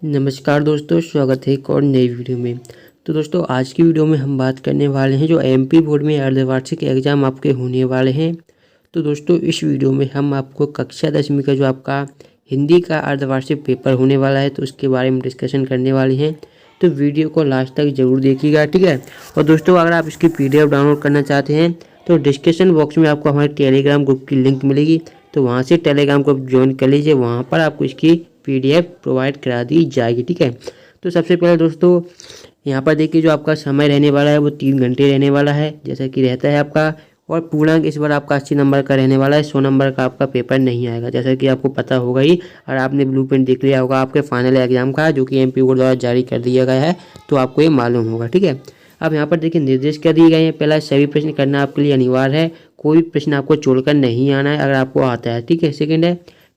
नमस्कार दोस्तों, स्वागत है एक और नई वीडियो में। तो दोस्तों आज की वीडियो में हम बात करने वाले हैं जो एमपी बोर्ड में अर्धवार्षिक एग्ज़ाम आपके होने वाले हैं। तो दोस्तों इस वीडियो में हम आपको कक्षा 10वीं का जो आपका हिंदी का अर्धवार्षिक पेपर होने वाला है तो उसके बारे में डिस्कशन करने वाले हैं। तो वीडियो को लास्ट तक ज़रूर देखिएगा, ठीक है। और दोस्तों अगर आप इसकी PDF डाउनलोड करना चाहते हैं तो डिस्क्रिप्शन बॉक्स में आपको हमारे टेलीग्राम ग्रुप की लिंक मिलेगी, तो वहाँ से टेलीग्राम को ज्वाइन कर लीजिए। वहाँ पर आपको इसकी PDF प्रोवाइड करा दी जाएगी, ठीक है। तो सबसे पहले दोस्तों यहाँ पर देखिए जो आपका समय रहने वाला है वो 3 घंटे रहने वाला है, जैसा कि रहता है आपका। और पूर्णांक इस बार आपका 80 नंबर का रहने वाला है, 100 नंबर का आपका पेपर नहीं आएगा, जैसा कि आपको पता होगा ही। और आपने ब्लूप्रिंट देख लिया होगा आपके फाइनल एग्जाम का, जो कि MP बोर्ड द्वारा जारी कर दिया गया है, तो आपको ये मालूम होगा, ठीक है। अब यहाँ पर देखिए निर्देश क्या दिए गए हैं। पहला, सभी प्रश्न करना आपके लिए अनिवार्य है, कोई प्रश्न आपको छोड़कर नहीं आना है अगर आपको आता है, ठीक है। सेकेंड है,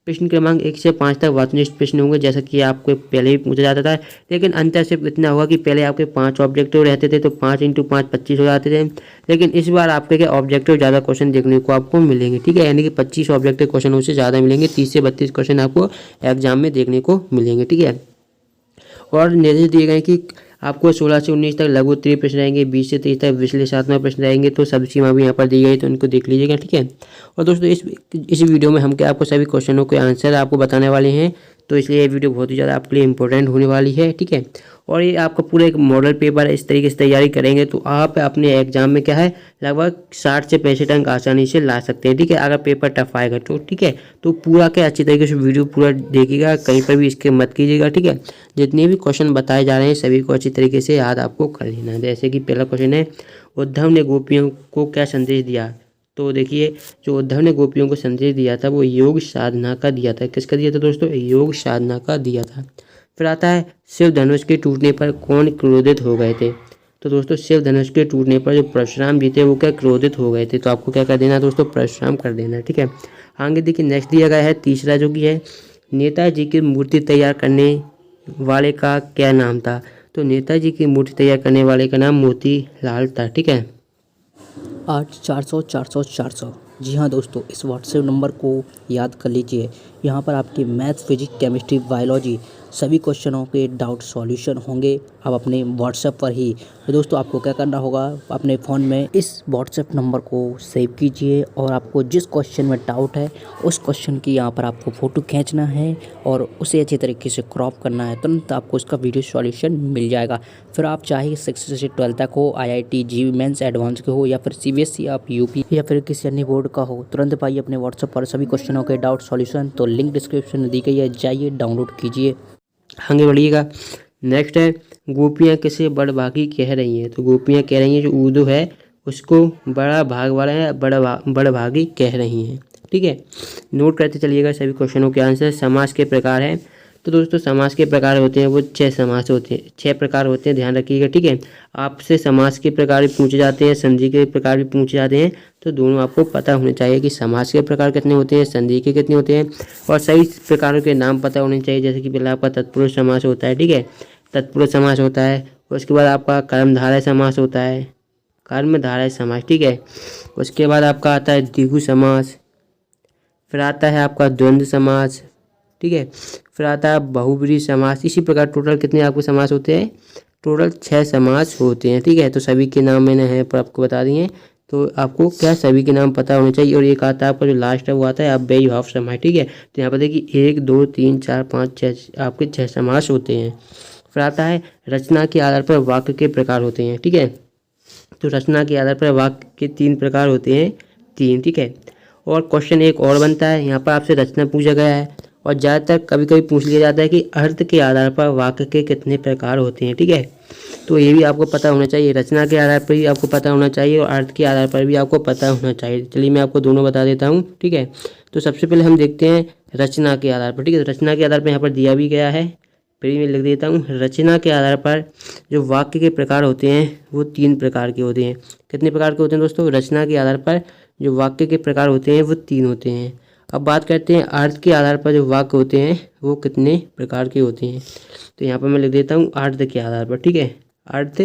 प्रश्न क्रमांक 1 से 5 तक वस्तुनिष्ठ प्रश्न होंगे, जैसा कि आपको पहले भी पूछा जाता था। लेकिन अंतर सिर्फ इतना होगा कि पहले आपके 5 ऑब्जेक्टिव रहते थे, तो 5 × 5 25 हो जाते थे। लेकिन इस बार आपके क्या ऑब्जेक्टिव ज़्यादा क्वेश्चन देखने को आपको मिलेंगे, ठीक है। यानी कि 25 ऑब्जेक्टिव क्वेश्चन से ज़्यादा मिलेंगे, 30 से 32 क्वेश्चन आपको एग्जाम में देखने को मिलेंगे, ठीक है। और निर्देश दिए गए कि आपको 16 से 19 तक लघु उत्तरीय प्रश्न रहेंगे, 20 से 30 तक विश्लेषणात्मक प्रश्न रहेंगे। तो सब सीमा भी यहाँ पर दी गई, तो उनको देख लीजिएगा, ठीक है। और दोस्तों इस वीडियो में हम क्या आपको सभी क्वेश्चनों के आंसर आपको बताने वाले हैं, तो इसलिए ये वीडियो बहुत ही ज़्यादा आपके लिए इंपॉर्टेंट होने वाली है, ठीक है। और ये आपका पूरा एक मॉडल पेपर है, इस तरीके से तैयारी करेंगे तो आप अपने एग्जाम में क्या है लगभग 60 से 65 अंक आसानी से ला सकते हैं, ठीक है। अगर पेपर टफ आएगा तो, ठीक है। तो पूरा क्या अच्छी तरीके से वीडियो पूरा देखिएगा, कहीं पर भी स्किप मत कीजिएगा, ठीक है। जितने भी क्वेश्चन बताए जा रहे हैं सभी को अच्छी तरीके से याद आपको कर लेना है। जैसे कि पहला क्वेश्चन है, उद्धव ने गोपियों को क्या संदेश दिया। तो देखिए जो उद्धव ने गोपियों को संदेश दिया था वो योग साधना का दिया था। किसका दिया था दोस्तों? योग साधना का दिया था। फिर आता है, शिव धनुष के टूटने पर कौन क्रोधित हो गए थे। तो दोस्तों शिव धनुष के टूटने पर जो परशुराम जी थे वो क्या क्रोधित हो गए थे। तो आपको क्या कर देना है दोस्तों? परशुराम कर देना है, ठीक है। आगे देखिए नेक्स्ट दिया गया है तीसरा जो कि है, नेताजी की मूर्ति तैयार करने वाले का क्या नाम था। तो नेताजी की मूर्ति तैयार करने वाले का नाम मोतीलाल था, ठीक है। 8400 जी हाँ दोस्तों, इस व्हाट्सएप नंबर को याद कर लीजिए। यहाँ पर आपके मैथ, फिजिक्स, केमिस्ट्री, बायोलॉजी सभी क्वेश्चनों के डाउट सॉल्यूशन होंगे अब अपने व्हाट्सएप पर ही। तो दोस्तों आपको क्या करना होगा, अपने फ़ोन में इस व्हाट्सएप नंबर को सेव कीजिए और आपको जिस क्वेश्चन में डाउट है उस क्वेश्चन की यहाँ पर आपको फ़ोटो खींचना है और उसे अच्छी तरीके से क्रॉप करना है, तुरंत आपको उसका वीडियो सॉल्यूशन मिल जाएगा। फिर आप चाहे 6 से 12 तक हो, IIT JEE मेंस एडवांस के हो या फिर CBSE आप UP या फिर किसी अन्य बोर्ड का हो, तुरंत पाइए अपने व्हाट्सएप पर सभी क्वेश्चनों के डाउट सॉल्यूशन। तो लिंक डिस्क्रिप्शन में दी गई है, जाइए डाउनलोड कीजिए। आगे बढ़िएगा। नेक्स्ट है, गोपियाँ किसे बड़भागी कह रही हैं। तो गोपियाँ कह रही हैं जो उर्दू है उसको बड़ा भाग वाला है, बड़भागी कह रही हैं, ठीक है। नोट करते चलिएगा सभी क्वेश्चनों के आंसर। समास के प्रकार हैं। तो दोस्तों समास के प्रकार होते हैं वो 6 समास होते हैं, 6 प्रकार होते हैं, ध्यान रखिएगा, ठीक है। आपसे समास के प्रकार भी पूछे जाते हैं, संधि के प्रकार भी पूछे जाते हैं, तो दोनों आपको पता होने चाहिए कि समास के प्रकार कितने होते हैं, संधि के कितने होते हैं, और सही प्रकारों के नाम पता होने चाहिए। जैसे कि पहले आपका तत्पुरुष समास होता है, ठीक है, तत्पुरुष समास होता है। उसके बाद आपका कर्मधारय समास होता है, कर्मधारय समास, ठीक है। उसके बाद आपका आता है द्विगु समास। फिर आता है आपका द्वंद्व समास, ठीक है। फिर आता है बहुब्रीहि समास। इसी प्रकार टोटल कितने आपके समास होते हैं? टोटल 6 समास होते हैं, ठीक है। तो सभी के नाम मैंने यहाँ पर आपको बता दिए हैं, तो आपको क्या सभी के नाम पता होने चाहिए। और एक आता है आपका जो लास्ट है वो आता है अव्ययी भाव समास, ठीक है। तो यहाँ पर देखिए 1 2 3 4 5 6 आपके 6 समास होते हैं। फिर आता है रचना के आधार पर वाक्य के प्रकार होते हैं, ठीक है। तो रचना के आधार पर वाक्य के 3 प्रकार होते हैं, 3, ठीक है। और क्वेश्चन एक और बनता है, यहाँ पर आपसे रचना पूछा गया है और ज़्यादातर कभी कभी पूछ लिया जाता है कि अर्थ के आधार पर वाक्य के कितने प्रकार होते हैं, ठीक है। तो ये भी आपको पता होना चाहिए, रचना के आधार पर भी आपको पता होना चाहिए और अर्थ के आधार पर भी आपको पता होना चाहिए। चलिए मैं आपको दोनों बता देता हूँ, ठीक है। तो सबसे पहले हम देखते हैं रचना के आधार पर, ठीक है। रचना के आधार पर यहाँ पर दिया भी गया है, फिर मैं लिख देता हूँ। रचना के आधार पर जो वाक्य के प्रकार होते हैं वो 3 प्रकार के होते हैं। कितने प्रकार के होते हैं दोस्तों? रचना के आधार पर जो वाक्य के प्रकार होते हैं वो 3 होते हैं। अब बात करते हैं अर्थ के आधार पर जो वाक्य होते हैं वो कितने प्रकार के होते हैं। तो यहाँ पर मैं लिख देता हूँ अर्थ के आधार पर, ठीक है, अर्थ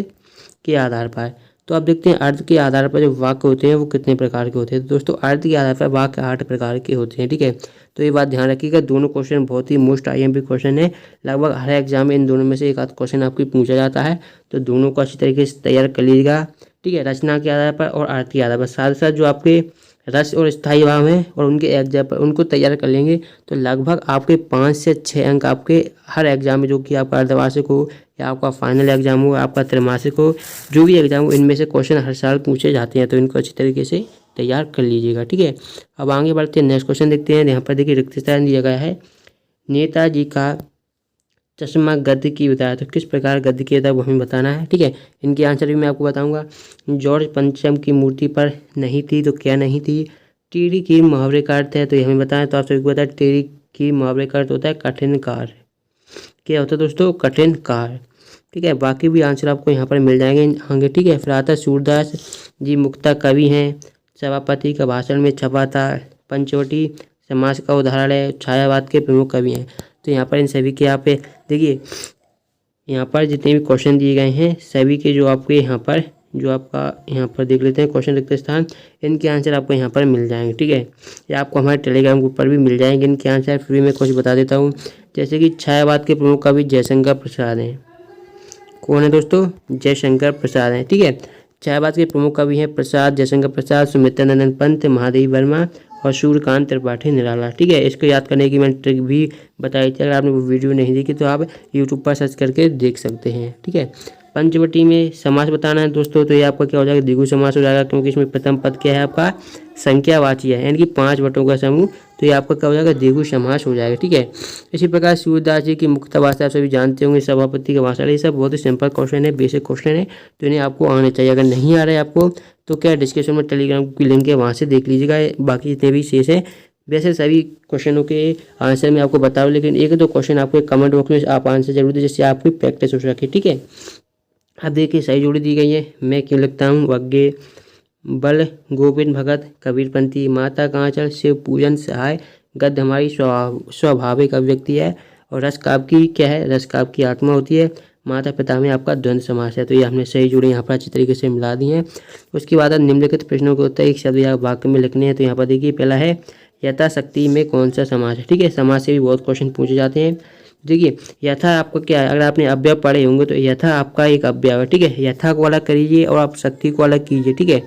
के आधार पर। तो आप देखते हैं अर्थ के आधार पर जो वाक्य होते हैं वो कितने प्रकार के होते हैं। तो दोस्तों अर्थ के आधार पर वाक्य 8 प्रकार के होते हैं, ठीक है। तो ये बात ध्यान रखिएगा, दोनों क्वेश्चन बहुत ही मोस्ट IMP क्वेश्चन है। लगभग हर एग्जाम में इन दोनों में से एक आध क्वेश्चन आपकी पूछा जाता है, तो दोनों को अच्छी तरीके से तैयार कर लीजिएगा, ठीक है। रचना के आधार पर और अर्थ के आधार पर, साथ साथ जो आपके रस और स्थायी भाव हैं और उनके एग्जाम पर उनको तैयार कर लेंगे तो लगभग आपके 5 से 6 अंक आपके हर एग्जाम में, जो कि आपका अर्धवार्षिक हो या आपका फाइनल एग्जाम हो, आपका त्रैमासिक हो, जो भी एग्जाम हो, इनमें से क्वेश्चन हर साल पूछे जाते हैं। तो इनको अच्छी तरीके से तैयार कर लीजिएगा, ठीक है। अब आगे बढ़ते हैं, नेक्स्ट क्वेश्चन देखते हैं। यहाँ पर देखिए रिक्त स्थान दिया गया है, नेताजी का चश्मा गद्य की बताया, तो किस प्रकार गद्य किया था वो हमें बताना है, ठीक है। इनके आंसर भी मैं आपको बताऊंगा। जॉर्ज पंचम की मूर्ति पर नहीं थी, तो क्या नहीं थी। टेढ़ी की मुहावरे का अर्थ है, तो ये हमें बताएं। तो आप सभी को बताया टेढ़ी की मुहावरे का अर्थ होता है कठिन कार। क्या होता है दोस्तों, कठिन कार, ठीक है। बाकी भी आंसर आपको यहाँ पर मिल जाएंगे आगे, ठीक है। फिर आता है सूरदास जी मुक्ता कवि हैं, सभापति का भाषण में छपा था, पंचवटी समाज का उदाहरण है, छायावाद के प्रमुख कवि हैं। तो यहाँ पर इन सभी के यहाँ पे देखिए, यहाँ पर जितने भी क्वेश्चन दिए गए हैं सभी के जो आपके यहाँ पर जो आपका यहाँ पर देख लेते हैं क्वेश्चन रिक्त स्थान, इनके आंसर आपको यहाँ पर मिल जाएंगे, ठीक है। या आपको हमारे टेलीग्राम ग्रुप पर भी मिल जाएंगे इनके आंसर। फिर भी मैं कुछ बता देता हूँ, जैसे कि छायावाद के प्रमुख कवि जयशंकर प्रसाद हैं। कौन है दोस्तों, जयशंकर प्रसाद हैं, ठीक है। छायावाद के प्रमुख कवि हैं प्रसाद, जयशंकर प्रसाद, सुमित्रानंदन पंत, महादेवी वर्मा और सूर्यकांत त्रिपाठी निराला, ठीक है। इसको याद करने की मैंने ट्रिक भी बताई थी, अगर आपने वो वीडियो नहीं देखी तो आप यूट्यूब पर सर्च करके देख सकते हैं, ठीक है। पंचवटी में समास बताना है दोस्तों, तो ये आपका क्या हो जाएगा, द्विगु समास हो जाएगा, क्योंकि इसमें प्रथम पद क्या है आपका, संख्यावाची है, यानी कि 5 वटों का समूह, तो ये आपका क्या हो जाएगा, द्विगु समास हो जाएगा, ठीक है। इसी प्रकार सूरदास जी की मुक्ता भाषा आप सभी जानते होंगे, सभापति का भाषण, ये सब बहुत ही सिंपल क्वेश्चन है, बेसिक क्वेश्चन है, तो इन्हें आपको आने चाहिए। अगर नहीं आ रहा है आपको तो क्या डिस्क्रिप्शन में टेलीग्राम की लिंक है, वहाँ से देख लीजिएगा। बाकी जितने भी शेष है, वैसे सभी क्वेश्चनों के आंसर मैं आपको बताऊँ, लेकिन एक दो क्वेश्चन आपको कमेंट बॉक्स में आप आंसर जरूर दें, जिससे आपकी प्रैक्टिस हो सके, ठीक है। अब देखिए सही जोड़ी दी गई है, मैं क्यों लिखता हूँ वज्ञे बल गोविंद भगत कबीरपंथी, माता का आंचल शिव पूजन सहाय, गद्य हमारी स्वाभाविक अभिव्यक्ति है, और रस काव्य की क्या है, रस काव्य की आत्मा होती है, माता पिता में आपका द्वंद्व समास है। तो ये हमने सही जोड़ी यहाँ पर अच्छी तरीके से मिला दी हैं। उसके बाद निम्नलिखित प्रश्नों के उत्तर एक शब्द या वाक्य में लिखने हैं। तो यहाँ पर देखिए पहला है यथाशक्ति में कौन सा समास है, ठीक है। समास से भी बहुत क्वेश्चन पूछे जाते हैं। देखिए यथा आपका क्या है, अगर आपने अव्यय पढ़े होंगे तो यथा आपका एक अव्यय है, ठीक है। यथा को अलग करिए और आप शक्ति को अलग कीजिए, ठीक है।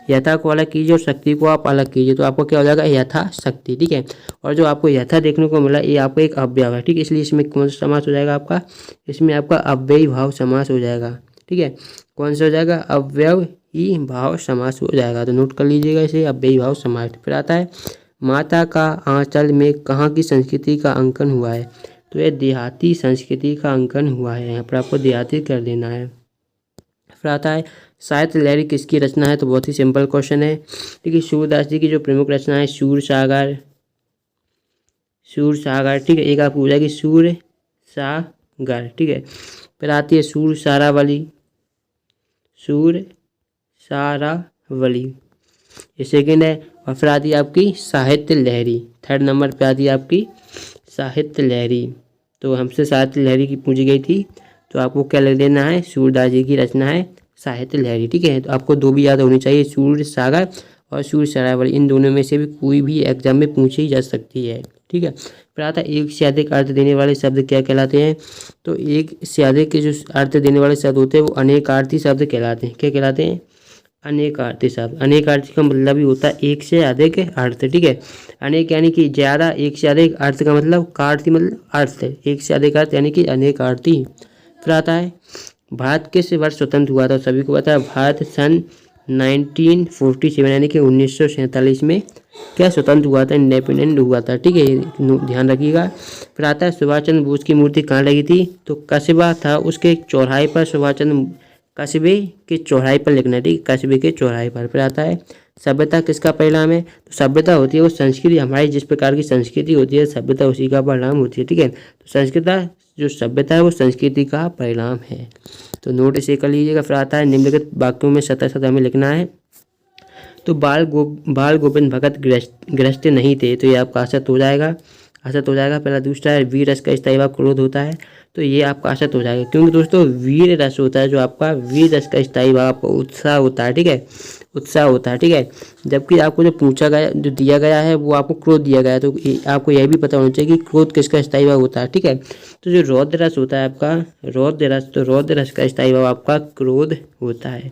यथा को अलग कीजिए और शक्ति को आप अलग कीजिए, तो आपको क्या हो जाएगा, यथा शक्ति, ठीक है। और जो आपको यथा देखने को मिला ये आपको एक अव्यय है, ठीक है। इसलिए इसमें कौन सा समास हो जाएगा आपका, इसमें आपका अव्ययी भाव समास हो जाएगा, ठीक है। कौन सा हो जाएगा, अव्ययी भाव समास हो जाएगा, तो नोट कर लीजिएगा इसे, अव्ययी भाव समास। फिर आता है माता का आंचल में कहाँ की संस्कृति का अंकन हुआ है, तो ये देहाती संस्कृति का अंकन हुआ है, यहाँ पर आपको देहाती कर देना है। फिर आता है साहित्य लहरी किसकी रचना है, तो बहुत ही सिंपल क्वेश्चन है, ठीक है। सूरदास जी की जो प्रमुख रचना है सूर सागर, ठीक है। एक आप पूछा कि सूर सागर, ठीक है। फिर आती है सूर सारावली, ये सेकेंड है। और फिर आती है आपकी साहित्य लहरी, थर्ड नंबर पे आती है आपकी साहित्य लहरी। तो हमसे साहित्य लहरी की पूछी गई थी, तो आपको क्या लिख देना है, सूरदास जी की रचना है साहित्य लहरी, ठीक है। तो आपको दो भी याद होनी चाहिए, सूर सागर और सूर सरावली, इन दोनों में से भी कोई भी एग्जाम में पूछी जा सकती है, ठीक है। फिर आता है एक से अधिक अर्थ देने वाले शब्द क्या कहलाते हैं, तो एक से अधिक के जो अर्थ देने वाले शब्द होते हैं वो अनेकार्थी शब्द कहलाते हैं। क्या कहलाते हैं, अनेकार्थी शब्द। अनेकार्थी का मतलब ही होता है एक से अधिक अर्थ, ठीक है। अनेक यानी कि ज़्यादा, एक से अधिक अर्थ का मतलब कार्थी मतलब अर्थ, एक से अधिक अर्थ यानी कि अनेकार्थी। फिर आता है भारत किस वर्ष स्वतंत्र हुआ था, सभी को पता है भारत सन 1947 यानी कि 1947 में क्या स्वतंत्र हुआ था, इंडिपेंडेंट हुआ था, ठीक है, ध्यान रखिएगा। फिर आता है सुभाष चंद्र बोस की मूर्ति कहाँ लगी थी, तो कस्बा था उसके चौराहे पर, सुभाष चंद्र कस्बे के चौराहे पर लिखना है, ठीक, कस्बे के चौराहे पर। फिर आता है सभ्यता किसका परिणाम है, तो सभ्यता होती है वो संस्कृति, हमारी जिस प्रकार की संस्कृति होती है सभ्यता उसी का परिणाम होती है, ठीक है। तो संस्कृता जो सभ्यता है वो संस्कृति का परिणाम है, तो नोट इसे कर लीजिएगा। फिर आता है निम्नलिखित वाक्यों में सतह सतह हमें लिखना है, तो बाल गोविंद भगत गृहस्थ नहीं थे, तो ये आपका असत हो जाएगा, पहला। दूसरा है वीर रस का स्थायी भाव क्रोध होता है, तो ये आपका असत हो जाएगा, क्योंकि दोस्तों वीर रस होता है जो आपका वीर रस का स्थायी भाव आपका उत्साह होता है, ठीक है, उत्साह होता है, ठीक है। जबकि आपको जो पूछा गया, जो दिया गया है वो आपको क्रोध दिया गया है, तो आपको यह भी पता होना चाहिए कि क्रोध किसका स्थायी भाव होता है, ठीक है। तो जो रौद्र रस होता है आपका रौद्र रस, तो रौद्र रस का स्थायी भाव आपका क्रोध होता है।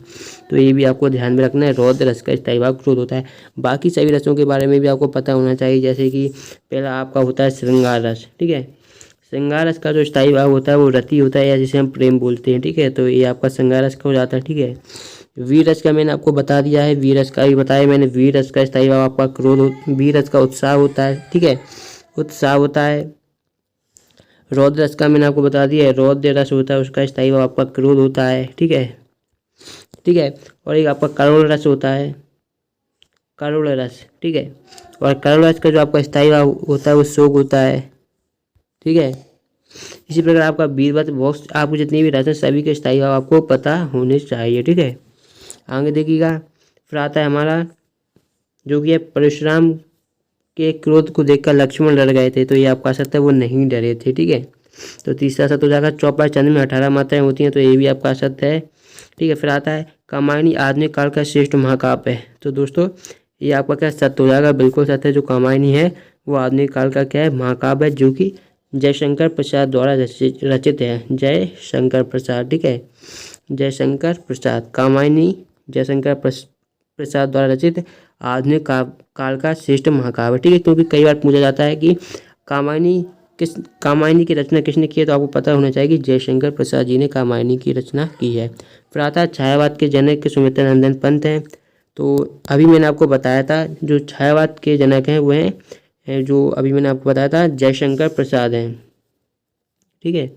तो ये भी आपको ध्यान में रखना है, रौद्र रस का स्थायी भाव क्रोध होता है। बाकी सभी रसों के बारे में भी आपको पता होना चाहिए, जैसे कि पहला आपका होता है श्रृंगार रस, ठीक है। श्रृंगार रस का जो स्थायी भाव होता है वो रति होता है, या जिसे हम प्रेम बोलते हैं, ठीक है। तो ये आपका श्रृंगार रस का हो जाता है, ठीक है। वीर रस का मैंने आपको बता दिया है, वीर रस का भी बताया मैंने। वीर रस का स्थायी भाव आपका वीर रस का उत्साह होता है, ठीक है, उत्साह होता है। रौद्र रस का मैंने आपको बता दिया है, रौद्र रस होता है उसका स्थायी भाव आपका क्रोध होता है, ठीक है, ठीक है। और एक आपका करुण रस होता है, करुण रस, ठीक है। और करुण रस का जो आपका स्थायी भाव होता है वो शोक होता है, ठीक है। इसी प्रकार आपका वीरभद्र बॉक्स, आपको जितनी भी रस है सभी के स्थायी भाव आपको पता होने चाहिए, ठीक है। आगे देखिएगा, फिर आता है हमारा जो कि है परशुराम के क्रोध को देखकर लक्ष्मण डर गए थे, तो ये आपका असत है, वो नहीं डरे थे, ठीक है। तो तीसरा असत हो जाएगा चौपा चंद्र में 18 मात्राएं होती हैं, तो ये भी आपका असत है, ठीक है। फिर आता है कामायनी आधुनिक काल का श्रेष्ठ महाकाव्य है, तो दोस्तों ये आपका क्या सत्य हो जाएगा, बिल्कुल सत्य है। जो कामायनी है वो आधुनिक काल का क्या है, महाकाव्य है, जो कि जयशंकर प्रसाद द्वारा रचित है, जयशंकर प्रसाद, ठीक है, जयशंकर प्रसाद। कामायनी जयशंकर प्रसाद द्वारा रचित आधुनिक काल का श्रेष्ठ महाकाव्य, ठीक है। क्योंकि कई बार पूछा जाता है कि कामायनी की रचना किसने की है, तो आपको पता होना चाहिए कि जयशंकर प्रसाद जी ने कामायनी की रचना की है। फिर आता है छायावाद के जनक सुमित्रा नंदन पंत हैं, तो अभी मैंने आपको बताया था जो छायावाद के जनक हैं वो हैं जो अभी मैंने आपको बताया था जयशंकर प्रसाद हैं, ठीक है।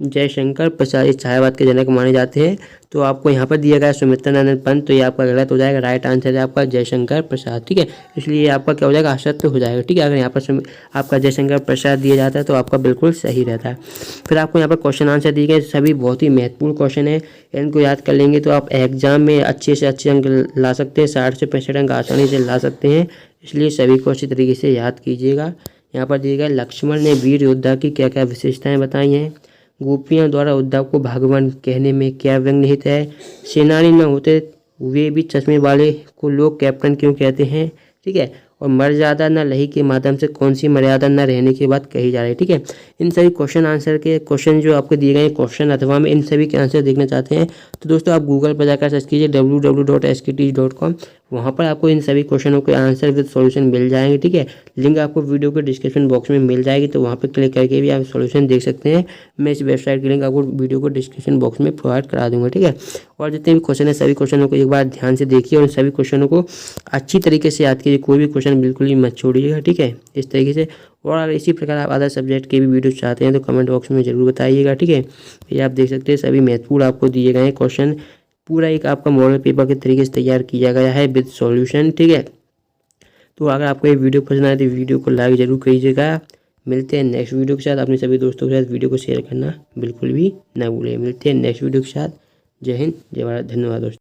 जयशंकर प्रसाद इस छायावाद के जनक माने जाते हैं। तो आपको यहाँ पर दिया गया सुमित्रानंद पंत, तो ये आपका गलत हो जाएगा, राइट आंसर है आपका जयशंकर प्रसाद, ठीक है। इसलिए आपका क्या हो जाएगा, असत्य हो जाएगा, ठीक है। अगर यहाँ पर आपका जयशंकर प्रसाद दिया जाता है तो आपका बिल्कुल सही रहता है। फिर आपको यहाँ पर क्वेश्चन आंसर दिए गए, सभी बहुत ही महत्वपूर्ण क्वेश्चन है, इनको याद कर लेंगे तो आप एग्जाम में अच्छे से अच्छे अंक ला सकते हैं, 60 से 65 अंक आसानी से ला सकते हैं, इसलिए सभी को अच्छी तरीके से याद कीजिएगा। यहाँ पर दिए गए लक्ष्मण ने वीर योद्धा की क्या क्या विशेषताएं बताई हैं, गोपियों द्वारा उद्धव को भगवान कहने में क्या व्यंग निहित है, सेनानी न होते वे भी चश्मे वाले को लोग कैप्टन क्यों कहते हैं, ठीक है। और मर्यादा न लही के माध्यम से कौन सी मर्यादा न रहने की बात कही जा रही है, ठीक है। इन सभी क्वेश्चन जो आपको दिए गए क्वेश्चन अथवा में इन सभी के आंसर देखना चाहते हैं तो दोस्तों आप गूगल पर जाकर सर्च कीजिए www.skteach.com, वहाँ पर आपको इन सभी क्वेश्चनों के आंसर विद सॉल्यूशन मिल जाएंगे, ठीक है। लिंक आपको वीडियो के डिस्क्रिप्शन बॉक्स में मिल जाएगी, तो वहाँ पर क्लिक करके भी आप सॉल्यूशन देख सकते हैं। मैं इस वेबसाइट की लिंक आपको वीडियो को डिस्क्रिप्शन बॉक्स में प्रोवाइड करा दूंगा, ठीक है। और जितने भी क्वेश्चन है सभी क्वेश्चनों को एक बार ध्यान से देखिए और इन सभी क्वेश्चनों को अच्छी तरीके से याद कीजिए, कोई भी क्वेश्चन बिल्कुल ही मत छोड़िएगा, ठीक है, इस तरीके से। और अगर इसी प्रकार आप अदर सब्जेक्ट के भी वीडियो चाहते हैं तो कमेंट बॉक्स में ज़रूर बताइएगा, ठीक है। ये आप देख सकते हैं सभी महत्वपूर्ण आपको दिए गए हैं क्वेश्चन, पूरा एक आपका मॉडल पेपर के तरीके से तैयार किया गया है विद सॉल्यूशन, ठीक है। तो अगर आपको ये वीडियो पसंद आए तो वीडियो को लाइक ज़रूर कीजिएगा। मिलते हैं नेक्स्ट वीडियो के साथ, अपने सभी दोस्तों के साथ वीडियो को शेयर करना बिल्कुल भी ना भूलें। मिलते हैं नेक्स्ट वीडियो के साथ। जय हिंद, जय भारत, धन्यवाद दोस्तों।